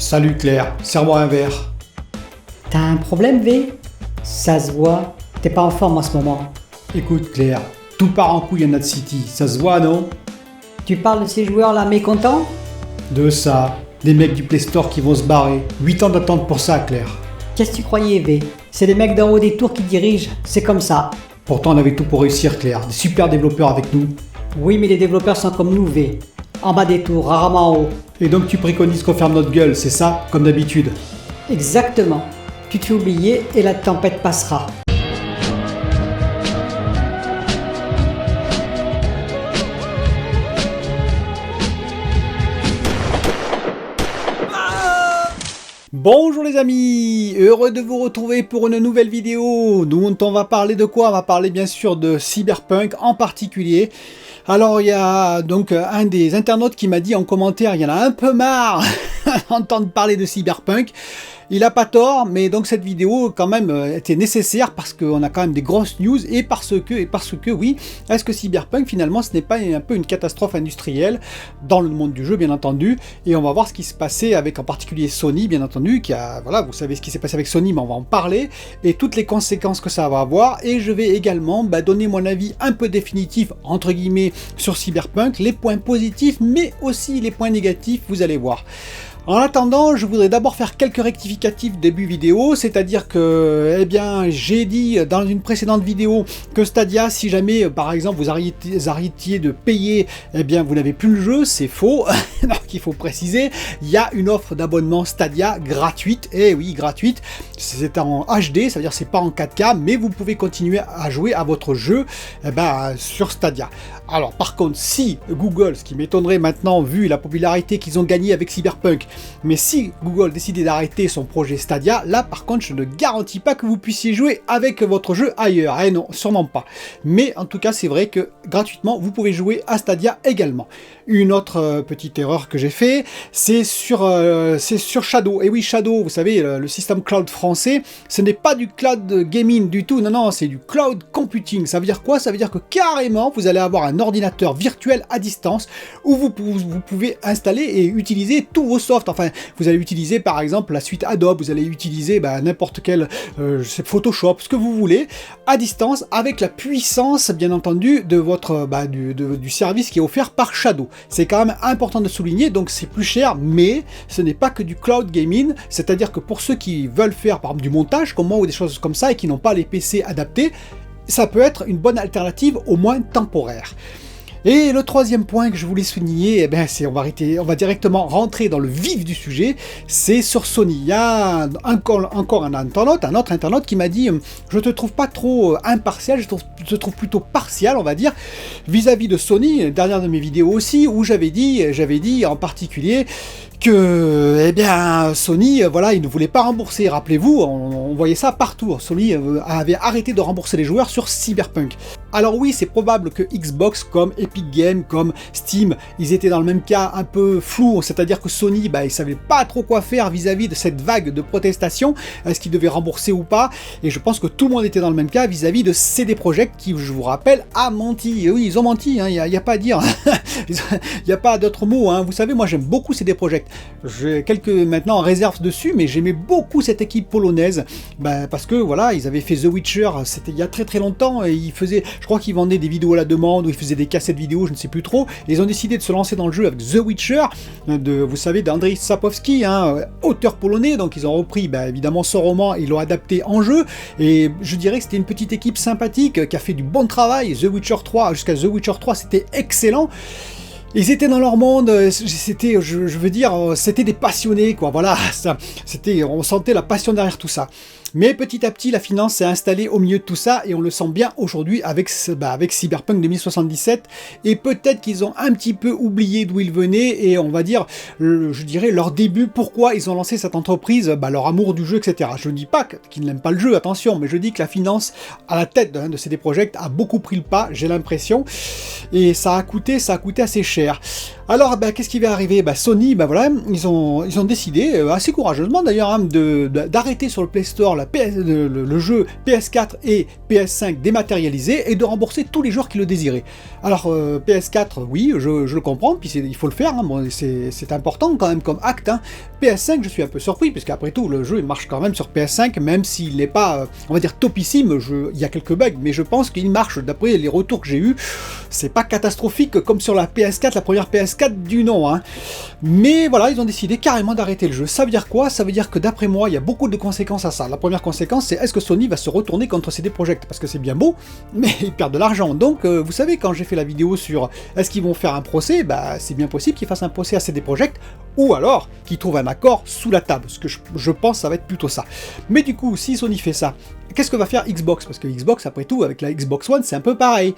Salut Claire, serre-moi un verre. T'as un problème, V? Ça se voit, t'es pas en forme en ce moment. Écoute Claire, tout part en couille à Night City, ça se voit non? Tu parles de ces joueurs là mécontents? De ça, des mecs du Play Store qui vont se barrer. 8 ans d'attente pour ça Claire. Qu'est-ce que tu croyais, V? C'est les mecs d'en haut des tours qui dirigent, c'est comme ça. Pourtant on avait tout pour réussir Claire, des super développeurs avec nous. Oui, mais les développeurs sont comme nous, V. En bas des tours, rarement en haut. Et donc tu préconises qu'on ferme notre gueule, c'est ça, comme d'habitude? Exactement. Tu te fais oublier et la tempête passera. Bonjour les amis, heureux de vous retrouver pour une nouvelle vidéo. Dont on va parler de quoi? On va parler bien sûr de Cyberpunk en particulier. Alors il y a donc un des internautes qui m'a dit en commentaire, il y en a un peu marre d'entendre parler de Cyberpunk. Il a pas tort, mais donc cette vidéo quand même était nécessaire parce qu'on a quand même des grosses news et parce que oui, est-ce que Cyberpunk finalement ce n'est pas un peu une catastrophe industrielle dans le monde du jeu bien entendu, et on va voir ce qui se passait avec en particulier Sony bien entendu, qui a, voilà, vous savez ce qui s'est passé avec Sony, mais on va en parler et toutes les conséquences que ça va avoir, et je vais également donner mon avis un peu définitif entre guillemets sur Cyberpunk, les points positifs mais aussi les points négatifs, vous allez voir. En attendant, je voudrais d'abord faire quelques rectificatifs début vidéo, c'est-à-dire que, eh bien, j'ai dit dans une précédente vidéo que Stadia, si jamais, par exemple, vous arrêtiez de payer, eh bien, vous n'avez plus le jeu, c'est faux. Donc, il faut préciser, il y a une offre d'abonnement Stadia gratuite, et oui, gratuite, c'est en HD, ça veut dire c'est pas en 4K, mais vous pouvez continuer à jouer à votre jeu, eh ben, sur Stadia. Alors, par contre, si Google, ce qui m'étonnerait maintenant, vu la popularité qu'ils ont gagnée avec Cyberpunk, mais si Google décidait d'arrêter son projet Stadia, là par contre je ne garantis pas que vous puissiez jouer avec votre jeu ailleurs, eh non, sûrement pas. Mais en tout cas c'est vrai que gratuitement vous pouvez jouer à Stadia également. Une autre petite erreur que j'ai fait, c'est sur Shadow. Et oui, Shadow, vous savez, le système cloud français, ce n'est pas du cloud gaming du tout, non, non, c'est du cloud computing. Ça veut dire quoi? Ça veut dire que carrément, vous allez avoir un ordinateur virtuel à distance où vous pouvez installer et utiliser tous vos softs. Enfin, vous allez utiliser par exemple la suite Adobe, vous allez utiliser n'importe quel Photoshop, ce que vous voulez, à distance, avec la puissance, bien entendu, de votre du service qui est offert par Shadow. C'est quand même important de souligner, donc c'est plus cher, mais ce n'est pas que du cloud gaming, c'est-à-dire que pour ceux qui veulent faire par exemple du montage comme moi ou des choses comme ça et qui n'ont pas les PC adaptés, ça peut être une bonne alternative, au moins temporaire. Et le troisième point que je voulais souligner, eh bien, on va directement rentrer dans le vif du sujet, c'est sur Sony. Il y a encore un autre internaute qui m'a dit « Je te trouve pas trop impartial, je te trouve plutôt partial, on va dire, vis-à-vis de Sony », dernière de mes vidéos aussi, où j'avais dit en particulier que, eh bien, Sony, voilà, il ne voulait pas rembourser. Rappelez-vous, on voyait ça partout. Sony avait arrêté de rembourser les joueurs sur Cyberpunk. Alors oui, c'est probable que Xbox, comme Epic Games, comme Steam, ils étaient dans le même cas un peu flou, c'est-à-dire que Sony, ils savaient pas trop quoi faire vis-à-vis de cette vague de protestations, est-ce qu'ils devaient rembourser ou pas, et je pense que tout le monde était dans le même cas vis-à-vis de CD Projekt, qui, je vous rappelle, a menti. Et oui, ils ont menti, il n'y a pas à dire, il n'y a pas d'autres mots, vous savez, moi j'aime beaucoup CD Projekt. J'ai quelques maintenant en réserve dessus, mais j'aimais beaucoup cette équipe polonaise, parce que voilà, ils avaient fait The Witcher, c'était il y a très très longtemps, et ils faisaient, je crois qu'ils vendaient des vidéos à la demande, ou ils faisaient des cassettes vidéo, je ne sais plus trop, et ils ont décidé de se lancer dans le jeu avec The Witcher, vous savez, d'Andrzej Sapkowski, auteur polonais, donc ils ont repris évidemment son roman, ils l'ont adapté en jeu, et je dirais que c'était une petite équipe sympathique, qui a fait du bon travail. The Witcher 3, jusqu'à The Witcher 3, c'était excellent. Ils étaient dans leur monde, c'était, je veux dire, c'était des passionnés, quoi, voilà, on sentait la passion derrière tout ça. Mais petit à petit, la finance s'est installée au milieu de tout ça, et on le sent bien aujourd'hui avec Cyberpunk 2077, et peut-être qu'ils ont un petit peu oublié d'où ils venaient, et on va dire, je dirais, leur début, pourquoi ils ont lancé cette entreprise, leur amour du jeu, etc. Je ne dis pas qu'ils n'aiment pas le jeu, attention, mais je dis que la finance, à la tête de CD Projekt, a beaucoup pris le pas, j'ai l'impression, et ça a coûté assez cher. cher. Alors, qu'est-ce qui va arriver? Sony, voilà, ils ont décidé, assez courageusement d'ailleurs, hein, d'arrêter sur le Play Store le jeu PS4 et PS5 dématérialisé et de rembourser tous les joueurs qui le désiraient. Alors, PS4, oui, je le comprends, puis il faut le faire, hein, bon, c'est important quand même comme acte. Hein. PS5, je suis un peu surpris, puisque après tout, le jeu il marche quand même sur PS5, même s'il n'est pas, on va dire, topissime, il y a quelques bugs, mais je pense qu'il marche, d'après les retours que j'ai eus, c'est pas catastrophique comme sur la PS4, la première PS4 du nom. Hein. Mais voilà, ils ont décidé carrément d'arrêter le jeu. Ça veut dire quoi? Ça veut dire que d'après moi, il y a beaucoup de conséquences à ça. La première conséquence, c'est est-ce que Sony va se retourner contre CD Projekt? Parce que c'est bien beau, mais ils perdent de l'argent. Donc, vous savez, quand j'ai fait la vidéo sur est-ce qu'ils vont faire un procès, c'est bien possible qu'ils fassent un procès à CD Projekt, ou alors qu'ils trouvent un accord sous la table, ce que je pense ça va être plutôt ça. Mais du coup, si Sony fait ça, qu'est-ce que va faire Xbox? Parce que Xbox, après tout, avec la Xbox One, c'est un peu pareil.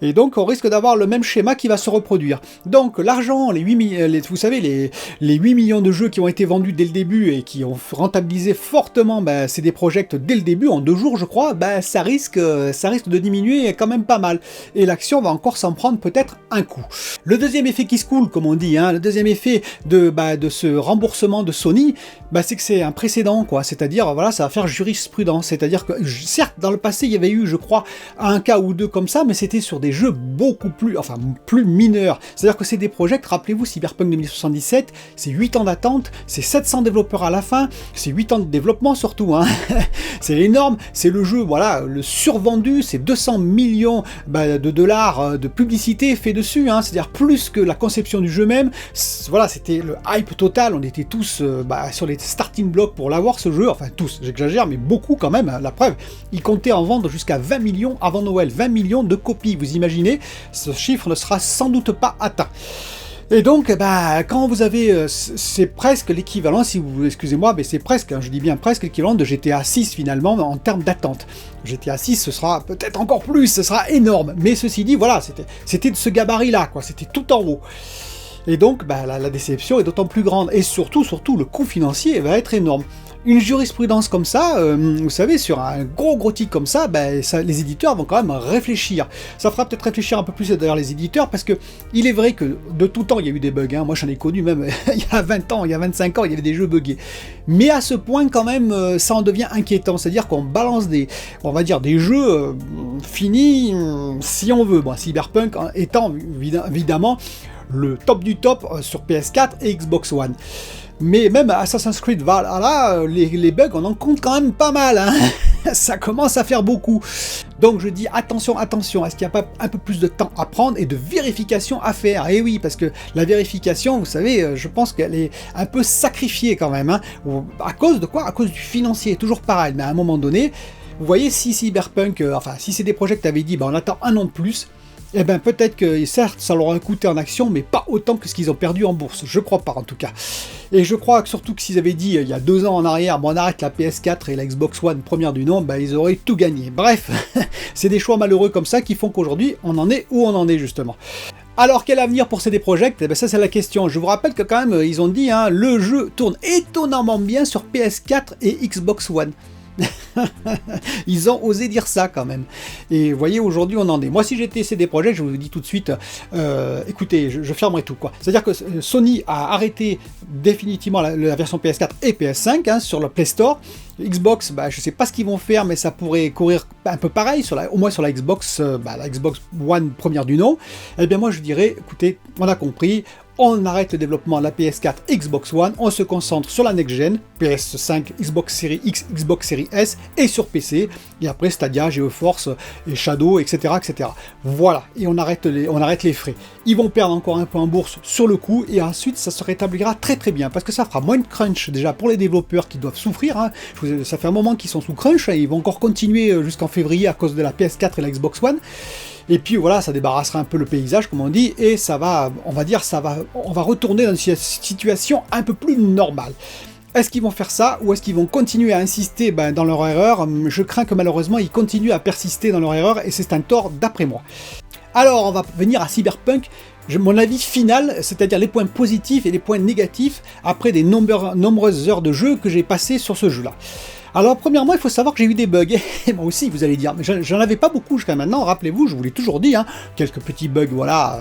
Et donc, on risque d'avoir le même schéma qui va se reproduire. Donc, l'argent, vous savez, les 8 millions de jeux qui ont été vendus dès le début et qui ont rentabilisé fortement CD Projekt dès le début, en 2 jours, je crois, ça risque de diminuer quand même pas mal. Et l'action va encore s'en prendre peut-être un coup. Le deuxième effet qui se coule, comme on dit, hein, le deuxième effet de ce remboursement de Sony, c'est que c'est un précédent, quoi. C'est-à-dire, voilà, ça va faire jurisprudence. C'est-à-dire que, certes, dans le passé, il y avait eu, je crois, un cas ou deux comme ça, mais c'était sur des jeux beaucoup plus mineurs. C'est-à-dire que CD Projekt, rappelez-vous, Cyberpunk 2077, c'est 8 ans d'attente, c'est 700 développeurs à la fin, c'est 8 ans de développement surtout, hein. C'est énorme, c'est le jeu, voilà, le survendu, c'est 200 millions de dollars de publicité fait dessus, hein. C'est-à-dire plus que la conception du jeu même. Voilà, c'était le hype total, on était tous sur les starting blocks pour l'avoir ce jeu, enfin tous, j'exagère, mais beaucoup quand même, hein. La preuve, ils comptaient en vendre jusqu'à 20 millions avant Noël, 20 millions de copies, vous imaginez, ce chiffre ne sera sans doute pas atteint. Et donc, quand vous avez, c'est presque l'équivalent, si vous, excusez-moi, mais c'est presque, hein, je dis bien presque l'équivalent de GTA 6 finalement en termes d'attente. GTA 6, ce sera peut-être encore plus, ce sera énorme, mais ceci dit, voilà, c'était de ce gabarit-là, quoi, c'était tout en haut. Et donc, la déception est d'autant plus grande, et surtout, le coût financier va être énorme. Une jurisprudence comme ça, vous savez, sur un gros titre comme ça, les éditeurs vont quand même réfléchir. Ça fera peut-être réfléchir un peu plus d'ailleurs les éditeurs, parce que il est vrai que de tout temps il y a eu des bugs, hein. Moi j'en ai connu même il y a 20 ans, il y a 25 ans, il y avait des jeux buggés. Mais à ce point quand même, ça en devient inquiétant, c'est-à-dire qu'on balance des jeux finis si on veut. Bon, Cyberpunk étant évidemment le top du top sur PS4 et Xbox One. Mais même Assassin's Creed Valhalla, les bugs, on en compte quand même pas mal, hein. Ça commence à faire beaucoup. Donc je dis attention, est-ce qu'il n'y a pas un peu plus de temps à prendre et de vérification à faire? Et oui, parce que la vérification, vous savez, je pense qu'elle est un peu sacrifiée quand même, hein. À cause de quoi? À cause du financier, toujours pareil. Mais à un moment donné, vous voyez, si Cyberpunk, si CD Projekt avait dit, on attend un an de plus, eh bien peut-être que certes ça leur a coûté en action, mais pas autant que ce qu'ils ont perdu en bourse, je crois pas en tout cas. Et je crois que surtout que s'ils avaient dit il y a 2 ans en arrière, on arrête la PS4 et la Xbox One première du nom, ils auraient tout gagné. Bref, c'est des choix malheureux comme ça qui font qu'aujourd'hui on en est où on en est justement. Alors quel avenir pour CD Projekt? Ça c'est la question. Je vous rappelle que quand même ils ont dit, hein, le jeu tourne étonnamment bien sur PS4 et Xbox One. Ils ont osé dire ça quand même. Et vous voyez, aujourd'hui on en est. Moi si j'étais CD Projekt, je vous dis tout de suite, écoutez, je fermerai tout, quoi. C'est-à-dire que Sony a arrêté définitivement la version PS4 et PS5, hein, sur le Play Store. Xbox, je sais pas ce qu'ils vont faire, mais ça pourrait courir un peu pareil, au moins sur la Xbox One première du nom. Eh bien moi je dirais, écoutez, on a compris, on arrête le développement de la PS4, Xbox One, on se concentre sur la next-gen, PS5, Xbox Series X, Xbox Series S, et sur PC, et après Stadia, GeForce, et Shadow, etc., etc. Voilà, et on arrête les frais. Ils vont perdre encore un peu en bourse sur le coup, et ensuite ça se rétablira très très bien, parce que ça fera moins de crunch, déjà pour les développeurs qui doivent souffrir, hein. Ça fait un moment qu'ils sont sous crunch, et ils vont encore continuer jusqu'en février à cause de la PS4 et la Xbox One. Et puis voilà, ça débarrassera un peu le paysage, comme on dit, et ça va, on va retourner dans une situation un peu plus normale. Est-ce qu'ils vont faire ça, ou est-ce qu'ils vont continuer à insister dans leur erreur? Je crains que malheureusement ils continuent à persister dans leur erreur, et c'est un tort d'après moi. Alors on va venir à Cyberpunk. Mon avis final, c'est-à-dire les points positifs et les points négatifs, après des nombreuses heures de jeu que j'ai passées sur ce jeu-là. Alors premièrement, il faut savoir que j'ai eu des bugs, et moi aussi vous allez dire, mais j'en avais pas beaucoup jusqu'à maintenant, rappelez-vous, je vous l'ai toujours dit, hein, quelques petits bugs, voilà,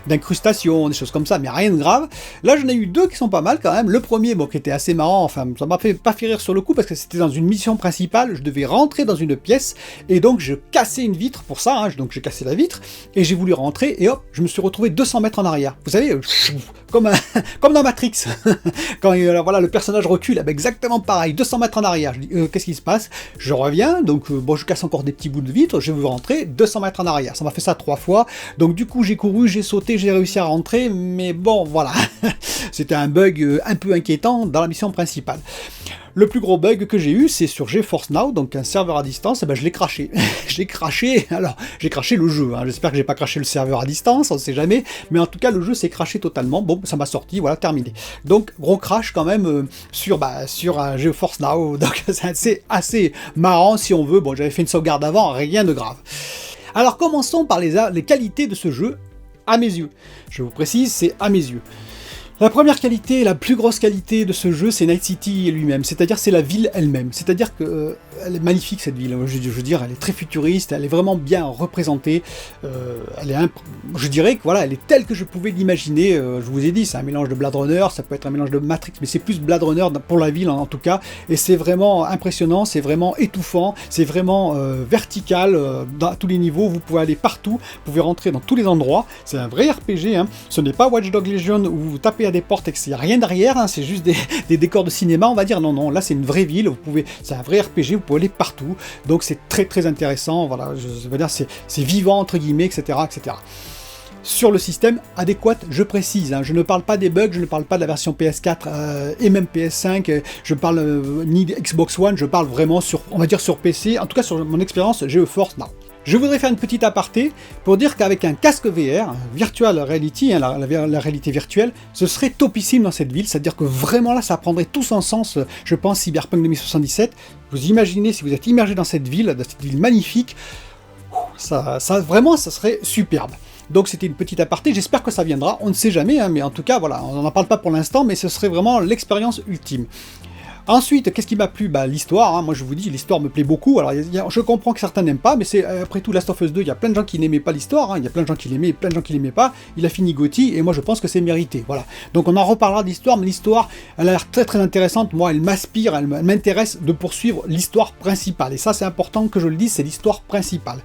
d'incrustation, des choses comme ça, mais rien de grave. Là j'en ai eu deux qui sont pas mal quand même, le premier, bon, qui était assez marrant, enfin ça m'a pas fait rire sur le coup, parce que c'était dans une mission principale, je devais rentrer dans une pièce, et donc je cassais une vitre pour ça, hein, donc j'ai cassé la vitre, et j'ai voulu rentrer, et hop, je me suis retrouvé 200 mètres en arrière, vous savez, comme dans Matrix, quand voilà, le personnage recule, exactement pareil, 200 mètres en arrière. Je dis, qu'est-ce qui se passe? Je reviens, donc bon, je casse encore des petits bouts de vitre, je veux rentrer, 200 mètres en arrière. Ça m'a fait ça 3 fois, donc du coup j'ai couru, j'ai sauté, j'ai réussi à rentrer, mais bon, voilà. C'était un bug un peu inquiétant dans la mission principale. Le plus gros bug que j'ai eu, c'est sur GeForce Now, donc un serveur à distance, et ben je l'ai craché. J'ai craché, alors j'ai craché le jeu, hein. J'espère que j'ai pas craché le serveur à distance, on sait jamais, mais en tout cas le jeu s'est craché totalement, bon ça m'a sorti, voilà, terminé. Donc gros crash quand même sur GeForce Now, donc c'est assez marrant si on veut, bon j'avais fait une sauvegarde avant, rien de grave. Alors commençons par les qualités de ce jeu, à mes yeux. Je vous précise, c'est à mes yeux. La première qualité, la plus grosse qualité de ce jeu, c'est Night City lui-même, c'est-à-dire c'est la ville elle-même, c'est-à-dire que elle est magnifique cette ville, je veux dire, elle est très futuriste, elle est vraiment bien représentée, je dirais que voilà, elle est telle que je pouvais l'imaginer, je vous ai dit, c'est un mélange de Blade Runner, ça peut être un mélange de Matrix, mais c'est plus Blade Runner pour la ville en tout cas, et c'est vraiment impressionnant, c'est vraiment étouffant, c'est vraiment vertical, à tous les niveaux, vous pouvez aller partout, vous pouvez rentrer dans tous les endroits, c'est un vrai RPG, hein. Ce n'est pas Watch Dogs Legion où vous tapez à des portes et qu'il n'y a rien derrière, hein, c'est juste des décors de cinéma, on va dire. Non, là c'est une vraie ville, c'est un vrai RPG, vous pouvez aller partout, donc c'est très très intéressant, voilà, je veux dire, c'est vivant entre guillemets, etc., etc. Sur le système adéquat, je précise, hein, je ne parle pas des bugs, je ne parle pas de la version PS4 et même PS5, je parle ni Xbox One, je parle vraiment sur, on va dire sur PC, en tout cas sur mon expérience GeForce Now. Je voudrais faire une petite aparté pour dire qu'avec un casque VR, Virtual Reality, hein, la réalité virtuelle, ce serait topissime dans cette ville, c'est-à-dire que vraiment là, ça prendrait tout son sens, je pense, Cyberpunk 2077. Vous imaginez, si vous êtes immergé dans cette ville magnifique, ça vraiment, ça serait superbe. Donc c'était une petite aparté, j'espère que ça viendra, on ne sait jamais, hein, mais en tout cas, voilà, on n'en parle pas pour l'instant, mais ce serait vraiment l'expérience ultime. Ensuite, qu'est-ce qui m'a plu? L'histoire, hein. Moi je vous dis, l'histoire me plaît beaucoup. Alors je comprends que certains n'aiment pas, mais c'est après tout Last of Us 2, il y a plein de gens qui n'aimaient pas l'histoire, hein. Il y a plein de gens qui l'aimaient, plein de gens qui l'aimaient pas. Il a fini GOTY, et moi je pense que c'est mérité. Voilà. Donc on en reparlera de l'histoire, mais l'histoire, elle a l'air très très intéressante. Moi, elle m'aspire, elle m'intéresse de poursuivre l'histoire principale. Et ça, c'est important que je le dise, c'est l'histoire principale.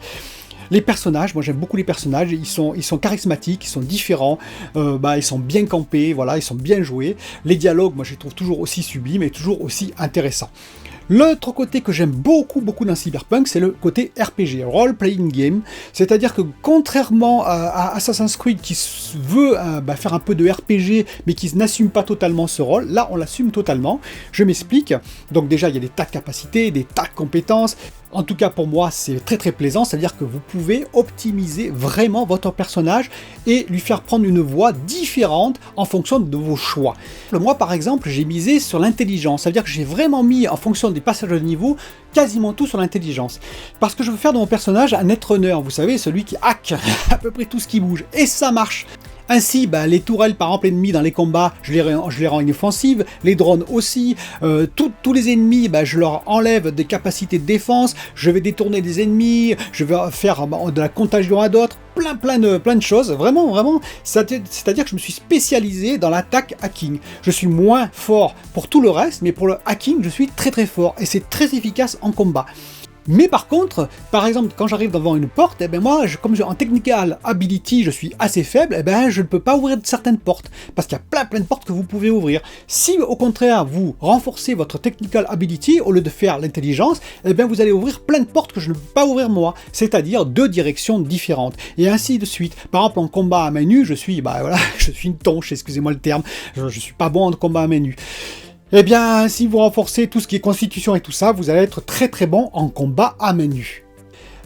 Les personnages, moi j'aime beaucoup les personnages, ils sont charismatiques, ils sont différents, ils sont bien campés, voilà, ils sont bien joués. Les dialogues, moi je les trouve toujours aussi sublimes et toujours aussi intéressants. L'autre côté que j'aime beaucoup dans Cyberpunk, c'est le côté RPG, Role Playing Game, c'est-à-dire que contrairement à Assassin's Creed qui veut faire un peu de RPG, mais qui n'assume pas totalement ce rôle, là on l'assume totalement, je m'explique. Donc déjà il y a des tas de capacités, des tas de compétences. En tout cas pour moi c'est très très plaisant, c'est-à-dire que vous pouvez optimiser vraiment votre personnage et lui faire prendre une voie différente en fonction de vos choix. Moi par exemple j'ai misé sur l'intelligence, c'est-à-dire que j'ai vraiment mis en fonction des passages de niveau quasiment tout sur l'intelligence. Parce que je veux faire de mon personnage un netrunner, vous savez, celui qui hack à peu près tout ce qui bouge, et ça marche. Ainsi, les tourelles par exemple ennemies dans les combats, je les rends inoffensives, les drones aussi, tous les ennemis, je leur enlève des capacités de défense, je vais détourner des ennemis, je vais faire de la contagion à d'autres, plein de choses, vraiment, c'est-à-dire que je me suis spécialisé dans l'attaque hacking. Je suis moins fort pour tout le reste, mais pour le hacking, je suis très très fort, et c'est très efficace en combat. Mais par contre, par exemple, quand j'arrive devant une porte, moi, comme en technical ability, je suis assez faible, je ne peux pas ouvrir certaines portes, parce qu'il y a plein de portes que vous pouvez ouvrir. Si, au contraire, vous renforcez votre technical ability, au lieu de faire l'intelligence, vous allez ouvrir plein de portes que je ne peux pas ouvrir moi, c'est-à-dire 2 directions différentes, et ainsi de suite. Par exemple, en combat à main nue, je suis une tonche, excusez-moi le terme, je suis pas bon en combat à main nue. Eh bien, si vous renforcez tout ce qui est constitution et tout ça, vous allez être très très bon en combat à main nue.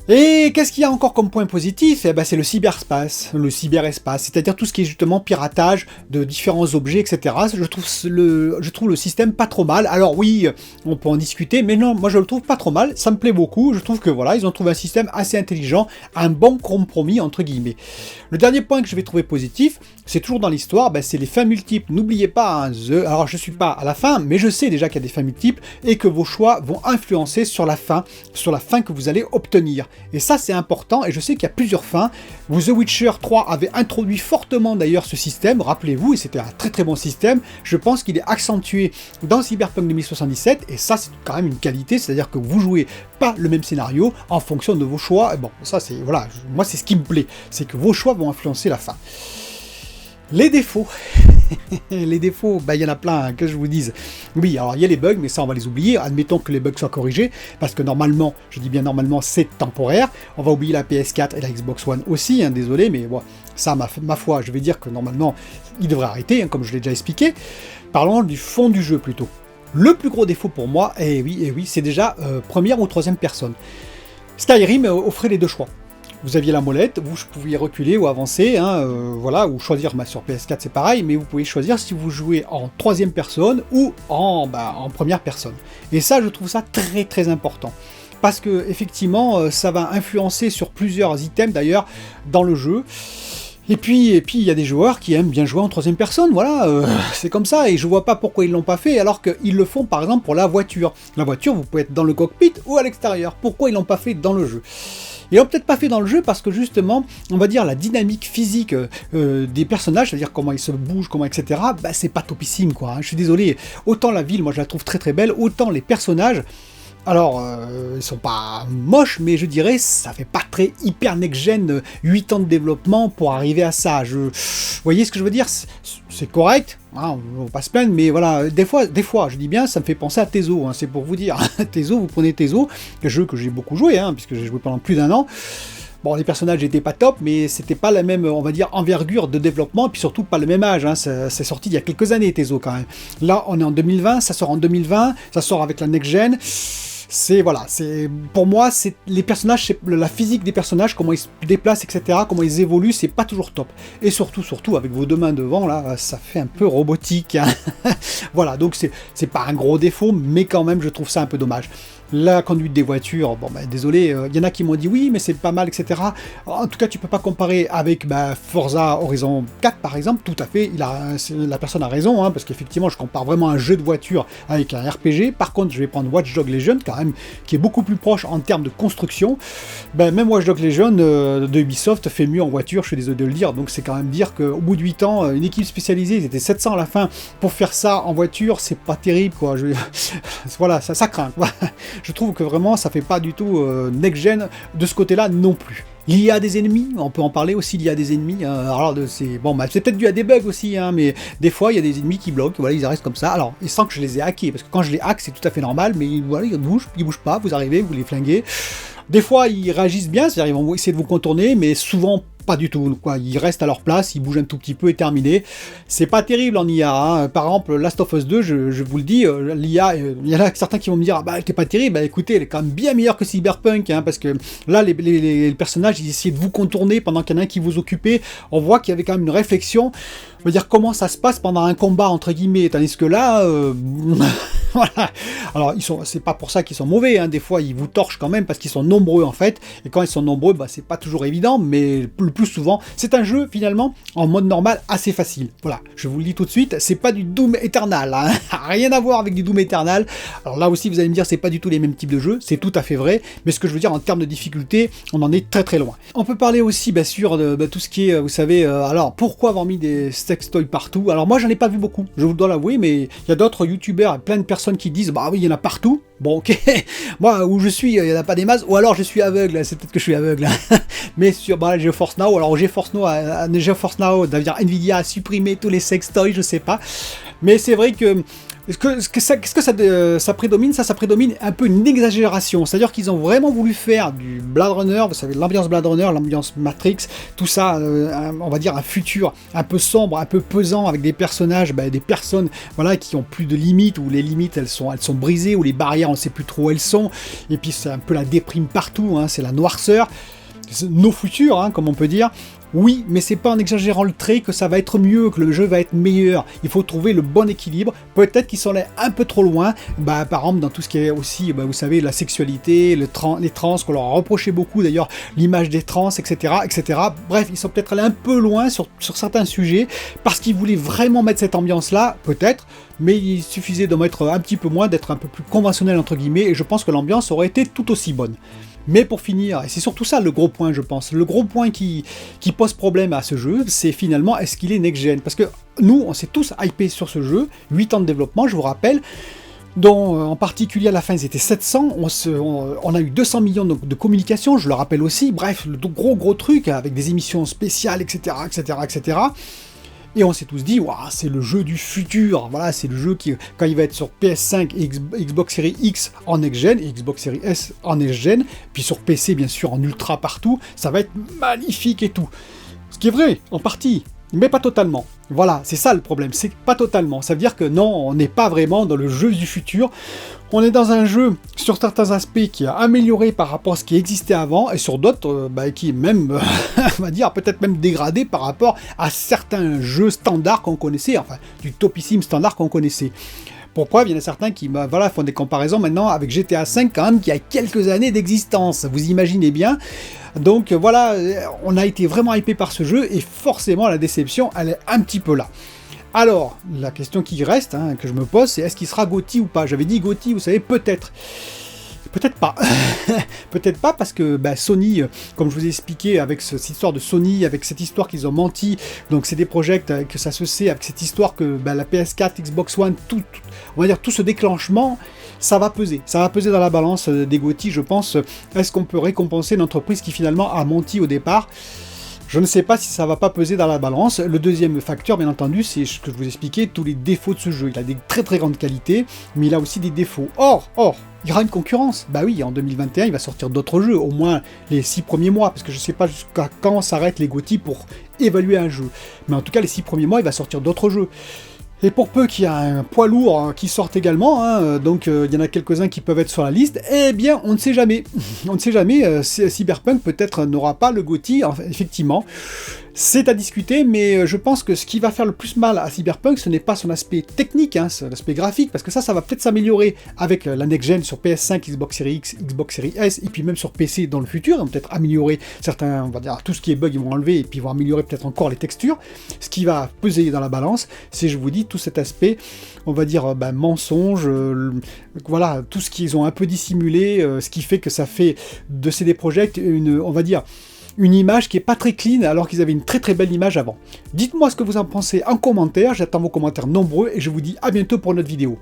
Et qu'est-ce qu'il y a encore comme point positif? Eh ben, c'est le cyberespace, c'est-à-dire tout ce qui est justement piratage de différents objets, etc. Je trouve le système pas trop mal. Alors oui, on peut en discuter, mais non, moi je le trouve pas trop mal, ça me plaît beaucoup, je trouve que voilà, ils ont trouvé un système assez intelligent, un bon compromis entre guillemets. Le dernier point que je vais trouver positif, c'est toujours dans l'histoire, ben, c'est les fins multiples. N'oubliez pas, hein, alors je suis pas à la fin, mais je sais déjà qu'il y a des fins multiples et que vos choix vont influencer sur la fin que vous allez obtenir. Et ça c'est important, et je sais qu'il y a plusieurs fins. The Witcher 3 avait introduit fortement d'ailleurs ce système, rappelez-vous, et c'était un très très bon système. Je pense qu'il est accentué dans Cyberpunk 2077, et ça c'est quand même une qualité, c'est-à-dire que vous jouez pas le même scénario en fonction de vos choix. Et bon, ça c'est, voilà, moi c'est ce qui me plaît, c'est que vos choix vont influencer la fin. Les défauts, les défauts, bah, il y en a plein, hein, que je vous dise. Oui, alors il y a les bugs, mais ça on va les oublier, admettons que les bugs soient corrigés, parce que normalement, je dis bien normalement, c'est temporaire. On va oublier la PS4 et la Xbox One aussi, hein, désolé, mais bon, ça, ma foi, je vais dire que normalement, il devrait arrêter, hein, comme je l'ai déjà expliqué. Parlons du fond du jeu plutôt. Le plus gros défaut pour moi, et oui, c'est déjà première ou troisième personne. Skyrim offrait les deux choix. Vous aviez la molette, vous pouviez reculer ou avancer, hein, voilà, ou choisir, sur PS4 c'est pareil, mais vous pouvez choisir si vous jouez en troisième personne ou en première personne. Et ça, je trouve ça très très important. Parce que effectivement, ça va influencer sur plusieurs items d'ailleurs dans le jeu. Et puis il y a des joueurs qui aiment bien jouer en troisième personne, voilà, c'est comme ça, et je vois pas pourquoi ils l'ont pas fait, alors qu'ils le font par exemple pour la voiture. La voiture, vous pouvez être dans le cockpit ou à l'extérieur, pourquoi ils l'ont pas fait dans le jeu? Ils l'ont peut-être pas fait dans le jeu parce que justement, on va dire la dynamique physique des personnages, c'est-à-dire comment ils se bougent, etc., bah, c'est pas topissime quoi, hein. Je suis désolé, autant la ville, moi je la trouve très très belle, autant les personnages, alors, ils sont pas moches, mais je dirais, ça fait pas très hyper next-gen, 8 ans de développement pour arriver à ça. Vous voyez ce que je veux dire? C'est correct, hein, on va pas se plaindre, mais voilà, des fois, je dis bien, ça me fait penser à Tezo, hein, c'est pour vous dire. Tezo, vous prenez Tezo, un jeu que j'ai beaucoup joué, hein, puisque j'ai joué pendant plus d'1 an. Bon, les personnages n'étaient pas top, mais c'était pas la même, on va dire, envergure de développement, et puis surtout pas le même âge, hein. C'est sorti il y a quelques années, Tezo, quand même. Là, on est en 2020, ça sort en 2020, ça sort avec la next-gen. Voilà, pour moi, c'est les personnages, c'est la physique des personnages, comment ils se déplacent, etc., comment ils évoluent, c'est pas toujours top. Et surtout, avec vos deux mains devant, là, ça fait un peu robotique, hein. Voilà, donc c'est pas un gros défaut, mais quand même, je trouve ça un peu dommage. La conduite des voitures, bon ben désolé, il y en a qui m'ont dit oui mais c'est pas mal, etc. En tout cas tu peux pas comparer avec Forza Horizon 4 par exemple, tout à fait, la personne a raison, hein, parce qu'effectivement je compare vraiment un jeu de voiture avec un RPG. Par contre je vais prendre Watch Dogs Legion quand même, qui est beaucoup plus proche en termes de construction. Même Watch Dogs Legion de Ubisoft fait mieux en voiture, je suis désolé de le dire, donc c'est quand même dire qu'au bout de 8 ans, une équipe spécialisée, ils étaient 700 à la fin, pour faire ça en voiture, c'est pas terrible quoi, voilà, ça craint quoi. Je trouve que vraiment ça fait pas du tout next-gen de ce côté-là non plus. Il y a des ennemis, on peut en parler aussi, il y a des ennemis, alors c'est bon, c'est peut-être dû à des bugs aussi, hein, mais des fois il y a des ennemis qui bloquent, voilà, ils restent comme ça, alors, et sans que je les ai hackés, parce que quand je les hack c'est tout à fait normal, mais voilà, ils bougent pas, vous arrivez, vous les flinguez. Des fois ils réagissent bien, c'est-à-dire ils vont essayer de vous contourner, mais souvent pas du tout, quoi. Ils restent à leur place, ils bougent un tout petit peu et terminé. C'est pas terrible en IA, hein. Par exemple, Last of Us 2, je vous le dis, l'IA, il y en a certains qui vont me dire, ah bah elle était pas terrible, bah écoutez, elle est quand même bien meilleure que Cyberpunk, hein, parce que là, les personnages, ils essayaient de vous contourner pendant qu'il y en a un qui vous occupait. On voit qu'il y avait quand même une réflexion, on va dire comment ça se passe pendant un combat, entre guillemets, tandis que là, voilà. Alors, c'est pas pour ça qu'ils sont mauvais, hein. Des fois, ils vous torchent quand même parce qu'ils sont nombreux en fait, et quand ils sont nombreux, bah, c'est pas toujours évident, mais le plus souvent, c'est un jeu finalement en mode normal assez facile. Voilà, je vous le dis tout de suite, c'est pas du Doom Eternal, hein. Rien à voir avec du Doom Eternal. Alors là aussi, vous allez me dire, c'est pas du tout les mêmes types de jeux, c'est tout à fait vrai, mais ce que je veux dire en termes de difficulté, on en est très très loin. On peut parler aussi, bien sûr, de tout ce qui est, vous savez, alors pourquoi avoir mis des sextoys partout? Alors moi, j'en ai pas vu beaucoup, je vous dois l'avouer, mais il y a d'autres youtubeurs, plein de personnes qui disent, bah oui, il y en a partout. Bon, ok, moi où je suis, il n'y en a pas des masses, ou alors je suis aveugle, c'est peut-être que je suis aveugle, mais sur GeForce Now, alors GeForce Now, Nvidia a supprimé tous les sextoys, je sais pas, mais c'est vrai que Qu'est-ce que ça prédomine? Ça prédomine un peu une exagération. C'est-à-dire qu'ils ont vraiment voulu faire du Blade Runner, vous savez, l'ambiance Blade Runner, l'ambiance Matrix, tout ça, on va dire un futur un peu sombre, un peu pesant, avec des personnages, des personnes, voilà, qui ont plus de limites, où les limites elles sont brisées, où les barrières on ne sait plus trop où elles sont, et puis c'est un peu la déprime partout, hein, c'est la noirceur, c'est nos futurs, hein, comme on peut dire. Oui, mais c'est pas en exagérant le trait que ça va être mieux, que le jeu va être meilleur. Il faut trouver le bon équilibre. Peut-être qu'ils sont allés un peu trop loin. Par exemple, dans tout ce qui est aussi, vous savez, la sexualité, les trans, qu'on leur a reproché beaucoup d'ailleurs, l'image des trans, etc., etc. Bref, ils sont peut-être allés un peu loin sur certains sujets, parce qu'ils voulaient vraiment mettre cette ambiance-là, peut-être, mais il suffisait de mettre un petit peu moins, d'être un peu plus conventionnel, entre guillemets, et je pense que l'ambiance aurait été tout aussi bonne. Mais pour finir, et c'est surtout ça le gros point, je pense, le gros point qui pose problème à ce jeu, c'est finalement, est-ce qu'il est next-gen? Parce que nous, on s'est tous hypés sur ce jeu, 8 ans de développement, je vous rappelle, dont en particulier à la fin ils étaient 700, on a eu 200 millions de communications, je le rappelle aussi, bref, le gros truc, avec des émissions spéciales, etc., etc., etc., et on s'est tous dit, waouh, c'est le jeu du futur, voilà, c'est le jeu qui, quand il va être sur PS5 et Xbox Series X en next-gen, et Xbox Series S en next-gen, puis sur PC bien sûr en ultra partout, ça va être magnifique et tout. Ce qui est vrai, en partie, mais pas totalement. Voilà, c'est ça le problème, c'est pas totalement. Ça veut dire que non, on n'est pas vraiment dans le jeu du futur. On est dans un jeu, sur certains aspects, qui a amélioré par rapport à ce qui existait avant, et sur d'autres, qui est même, on va dire, peut-être même dégradé par rapport à certains jeux standards qu'on connaissait, enfin, du topissime standard qu'on connaissait. Pourquoi? Il y en a certains qui font des comparaisons maintenant avec GTA V, quand même, qui a quelques années d'existence, vous imaginez bien. Donc voilà, on a été vraiment hypé par ce jeu, et forcément la déception, elle est un petit peu là. Alors, la question qui reste, que je me pose, c'est est-ce qu'il sera GOTY ou pas? J'avais dit GOTY, vous savez, peut-être. Peut-être pas. Peut-être pas parce que Sony, comme je vous ai expliqué, avec cette histoire de Sony, avec cette histoire qu'ils ont menti, donc c'est des projets que ça se sait, avec cette histoire que la PS4, Xbox One, on va dire tout ce déclenchement, ça va peser dans la balance des GOTY, je pense. Est-ce qu'on peut récompenser une entreprise qui finalement a menti au départ? Je ne sais pas si ça va pas peser dans la balance. Le deuxième facteur, bien entendu, c'est ce que je vous expliquais, tous les défauts de ce jeu. Il a des très grandes qualités, mais il a aussi des défauts. Or, il y aura une concurrence. Bah oui, en 2021, il va sortir d'autres jeux, au moins les 6 premiers mois, parce que je ne sais pas jusqu'à quand s'arrêtent les GOTY pour évaluer un jeu. Mais en tout cas, les 6 premiers mois, il va sortir d'autres jeux. Et pour peu qu'il y a un poids lourd qui sorte également, donc il y en a quelques-uns qui peuvent être sur la liste, eh bien on ne sait jamais. On ne sait jamais, Cyberpunk peut-être n'aura pas le GOTY, effectivement. C'est à discuter, mais je pense que ce qui va faire le plus mal à Cyberpunk, ce n'est pas son aspect technique, c'est l'aspect graphique, parce que ça va peut-être s'améliorer avec la next-gen sur PS5, Xbox Series X, Xbox Series S, et puis même sur PC dans le futur, ils vont peut-être améliorer certains, on va dire, tout ce qui est bug, ils vont enlever, et puis ils vont améliorer peut-être encore les textures. Ce qui va peser dans la balance, c'est, je vous dis, tout cet aspect, on va dire, mensonge, voilà, tout ce qu'ils ont un peu dissimulé, ce qui fait que ça fait de CD Projekt on va dire, une image qui est pas très clean alors qu'ils avaient une très belle image avant. Dites-moi ce que vous en pensez en commentaire, j'attends vos commentaires nombreux et je vous dis à bientôt pour notre vidéo.